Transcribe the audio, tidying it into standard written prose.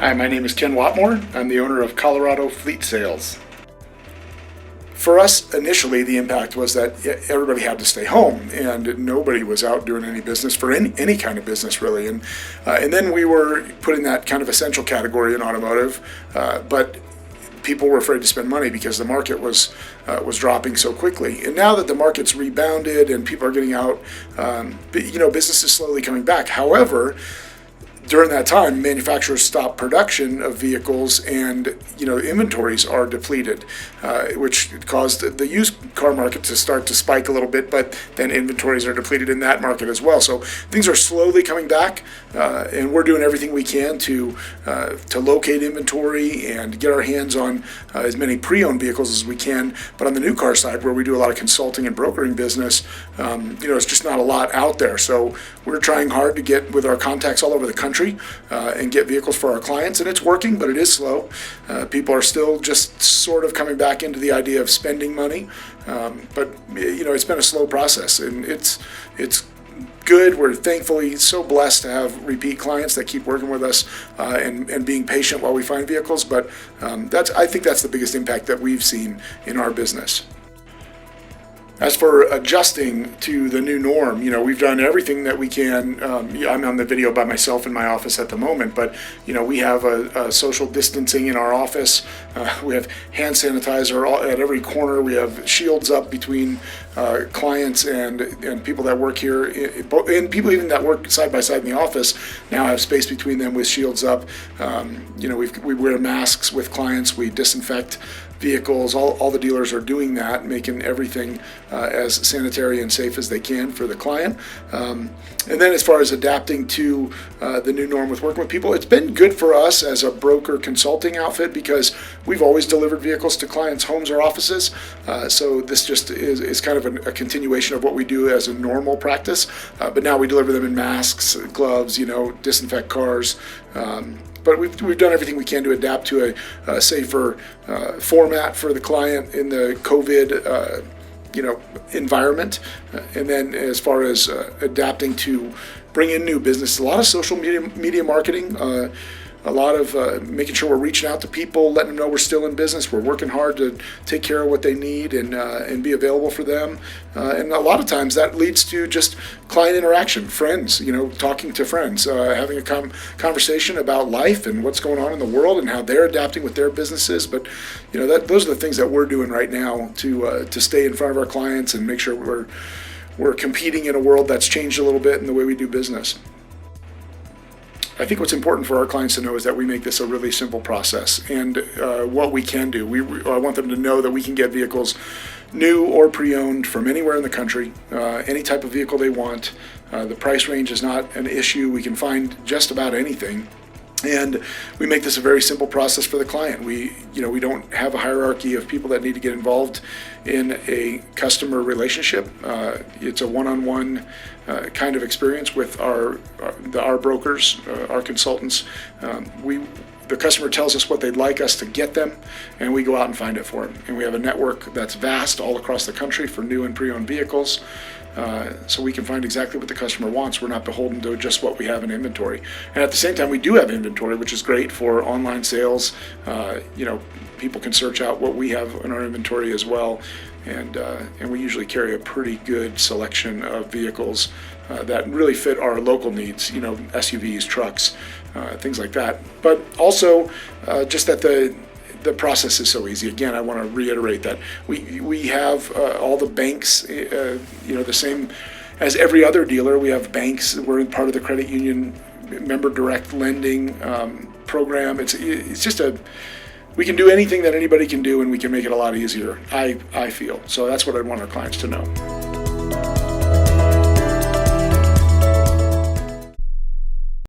Hi, my name is Ken Whatmore. I'm the owner of Colorado Fleet Sales. For us, initially, the impact was that everybody had to stay home, and nobody was out doing any business for any kind of business, really. And then we were put in that kind of essential category in automotive, but people were afraid to spend money because the market was dropping so quickly. And now that the market's rebounded and people are getting out, business is slowly coming back. However, during that time, manufacturers stopped production of vehicles, and inventories are depleted, which caused the used car market to start to spike a little bit. But then inventories are depleted in that market as well. So things are slowly coming back, and we're doing everything we can to locate inventory and get our hands on as many pre-owned vehicles as we can. But on the new car side, where we do a lot of consulting and brokering business, it's just not a lot out there. So we're trying hard to get with our contacts all over the country and get vehicles for our clients, and it's working, but it is slow. People are still just sort of coming back into the idea of spending money, but it's been a slow process, and it's good. We're thankfully so blessed to have repeat clients that keep working with us and being patient while we find vehicles. But I think that's the biggest impact that we've seen in our business. As for adjusting to the new norm, we've done everything that we can. I'm on the video by myself in my office at the moment, but we have a social distancing in our office. We have hand sanitizer at every corner. We have shields up between clients and people that work here, and people even that work side by side in the office now have space between them with shields up. We wear masks with clients. We disinfect vehicles. All the dealers are doing that, making everything as sanitary and safe as they can for the client. And then as far as adapting to the new norm with working with people, it's been good for us as a broker consulting outfit because we've always delivered vehicles to clients' homes or offices. So this just is kind of a continuation of what we do as a normal practice. But now we deliver them in masks, gloves, disinfect cars. But we've done everything we can to adapt to a safer format for the client in the COVID environment. And then as far as adapting to bring in new business, a lot of social media marketing, a lot of making sure we're reaching out to people, letting them know we're still in business. We're working hard to take care of what they need and be available for them. And a lot of times that leads to just client interaction, friends, talking to friends, having a conversation about life and what's going on in the world and how they're adapting with their businesses. But those are the things that we're doing right now to stay in front of our clients and make sure we're competing in a world that's changed a little bit in the way we do business. I think what's important for our clients to know is that we make this a really simple process, and what we can do. I want them to know that we can get vehicles new or pre-owned from anywhere in the country, any type of vehicle they want. The price range is not an issue. We can find just about anything. And we make this a very simple process for the client. We don't have a hierarchy of people that need to get involved in a customer relationship. It's a one-on-one kind of experience with our brokers, our consultants. The customer tells us what they'd like us to get them, and we go out and find it for them. And we have a network that's vast all across the country for new and pre-owned vehicles. So we can find exactly what the customer wants. We're not beholden to just what we have in inventory. And at the same time, we do have inventory, which is great for online sales. People can search out what we have in our inventory as well. And we usually carry a pretty good selection of vehicles that really fit our local needs, SUVs, trucks, things like that. But also just that the process is so easy. Again, I want to reiterate that we have all the banks, the same as every other dealer. We have banks. We're part of the credit union member direct lending program. It's just we can do anything that anybody can do, and we can make it a lot easier, I feel. So that's what I want our clients to know.